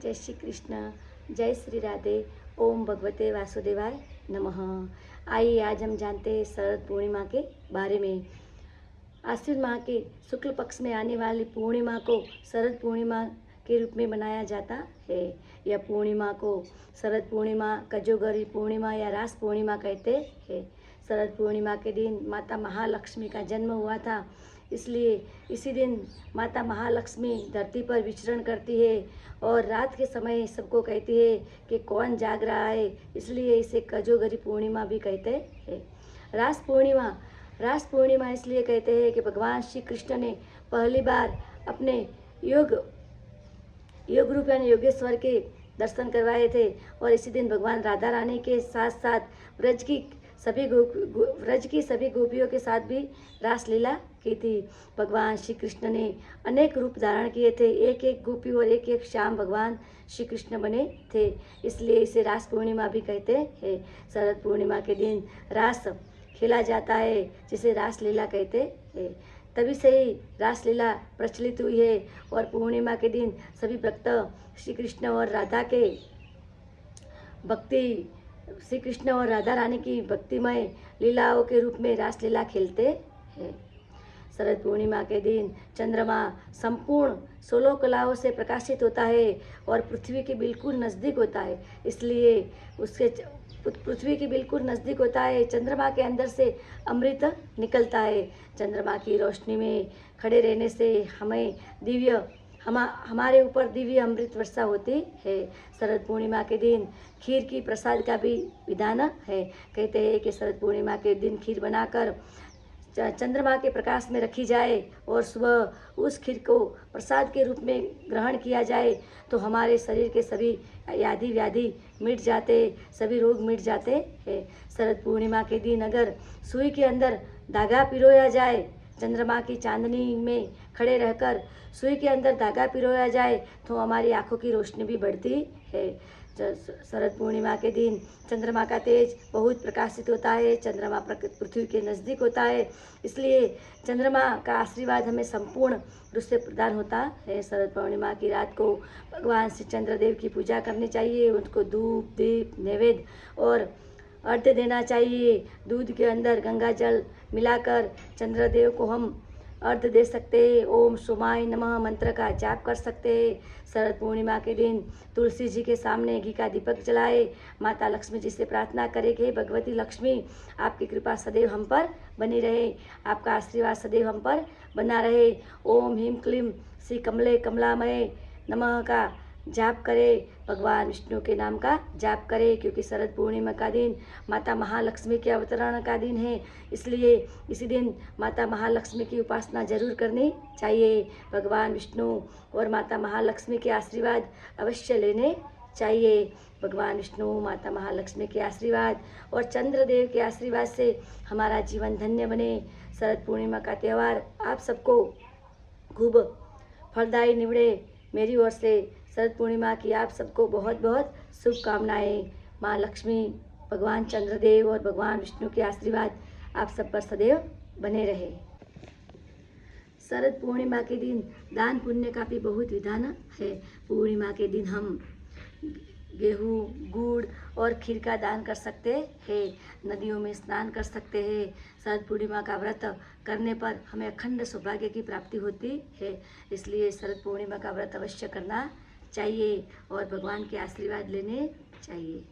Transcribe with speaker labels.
Speaker 1: जय श्री कृष्ण, जय श्री राधे। ओम भगवते वासुदेवाय नमः। आइए आज हम जानते हैं शरद पूर्णिमा के बारे में। आश्विन माह के शुक्ल पक्ष में आने वाली पूर्णिमा को शरद पूर्णिमा के रूप में मनाया जाता है। यह पूर्णिमा को शरद पूर्णिमा, कजोगरी पूर्णिमा या रास पूर्णिमा कहते हैं। शरद पूर्णिमा के दिन माता महालक्ष्मी का जन्म हुआ था, इसलिए इसी दिन माता महालक्ष्मी धरती पर विचरण करती है और रात के समय सबको कहती है कि कौन जाग रहा है, इसलिए इसे कजोगरी पूर्णिमा भी कहते हैं। रास पूर्णिमा इसलिए कहते हैं कि भगवान श्री कृष्ण ने पहली बार अपने योग रूप यानी योगेश्वर के दर्शन करवाए थे और इसी दिन भगवान राधा रानी के साथ साथ व्रज की सभी गोपियों के साथ भी रासलीला की थी। भगवान श्री कृष्ण ने अनेक रूप धारण किए थे, एक एक गोपी और एक एक श्याम भगवान श्री कृष्ण बने थे, इसलिए इसे रास पूर्णिमा भी कहते हैं। शरद पूर्णिमा के दिन रास खेला जाता है, जिसे रासलीला कहते हैं। तभी से ही रासलीला प्रचलित हुई है और पूर्णिमा के दिन सभी भक्त श्री कृष्ण और राधा रानी की भक्तिमय लीलाओं के रूप में रासलीला खेलते हैं। शरद पूर्णिमा के दिन चंद्रमा संपूर्ण 16 कलाओं से प्रकाशित होता है और पृथ्वी के बिल्कुल नज़दीक होता है, इसलिए पृथ्वी के बिल्कुल नज़दीक होता है। चंद्रमा के अंदर से अमृत निकलता है। चंद्रमा की रोशनी में खड़े रहने से हमारे ऊपर दिव्य अमृत वर्षा होती है। शरद पूर्णिमा के दिन खीर की प्रसाद का भी विधान है। कहते हैं कि शरद पूर्णिमा के दिन खीर बनाकर चंद्रमा के प्रकाश में रखी जाए और सुबह उस खीर को प्रसाद के रूप में ग्रहण किया जाए तो हमारे शरीर के सभी आदि व्याधि मिट जाते, सभी रोग मिट जाते हैं। शरद पूर्णिमा के दिन अगर सुई के अंदर धागा पिरोया जाए, चंद्रमा की चांदनी में खड़े रहकर सुई के अंदर धागा पिरोया जाए तो हमारी आंखों की रोशनी भी बढ़ती है। शरद पूर्णिमा के दिन चंद्रमा का तेज बहुत प्रकाशित होता है। चंद्रमा पृथ्वी के नज़दीक होता है, इसलिए चंद्रमा का आशीर्वाद हमें संपूर्ण रूप से प्रदान होता है। शरद पूर्णिमा की रात को भगवान श्री चंद्रदेव की पूजा करनी चाहिए। उनको धूप, दीप, नैवेद्य और अर्घ्य देना चाहिए। दूध के अंदर गंगा जल मिलाकर चंद्रदेव को हम अर्घ्य दे सकते हैं। ओम सोमाय नमः मंत्र का जाप कर सकते हैं। शरद पूर्णिमा के दिन तुलसी जी के सामने घी का दीपक जलाए। माता लक्ष्मी जी से प्रार्थना करें कि भगवती लक्ष्मी आपकी कृपा सदैव हम पर बनी रहे, आपका आशीर्वाद सदैव हम पर बना रहे। ओम ह्रीं क्लीं श्री कमले कमलामय नमः का जाप करें, भगवान विष्णु के नाम का जाप करें, क्योंकि शरद पूर्णिमा का दिन माता महालक्ष्मी के अवतरण का दिन है, इसलिए इसी दिन माता महालक्ष्मी की उपासना जरूर करनी चाहिए। भगवान विष्णु और माता महालक्ष्मी के आशीर्वाद अवश्य लेने चाहिए। भगवान विष्णु, माता महालक्ष्मी के आशीर्वाद और चंद्रदेव के आशीर्वाद से हमारा जीवन धन्य बने। शरद पूर्णिमा का त्यौहार आप सबको खूब फलदायी निवड़े। मेरी ओर से शरद पूर्णिमा की आप सबको बहुत बहुत शुभकामनाएं। माँ लक्ष्मी, भगवान चंद्रदेव और भगवान विष्णु के आशीर्वाद आप सब पर सदैव बने रहे। शरद पूर्णिमा के दिन दान पुण्य का भी बहुत विधान है। पूर्णिमा के दिन हम गेहूँ, गुड़ और खीर का दान कर सकते हैं। नदियों में स्नान कर सकते हैं। शरद पूर्णिमा का व्रत करने पर हमें अखंड सौभाग्य की प्राप्ति होती है, इसलिए शरद पूर्णिमा का व्रत अवश्य करना चाहिए और भगवान के आशीर्वाद लेने चाहिए।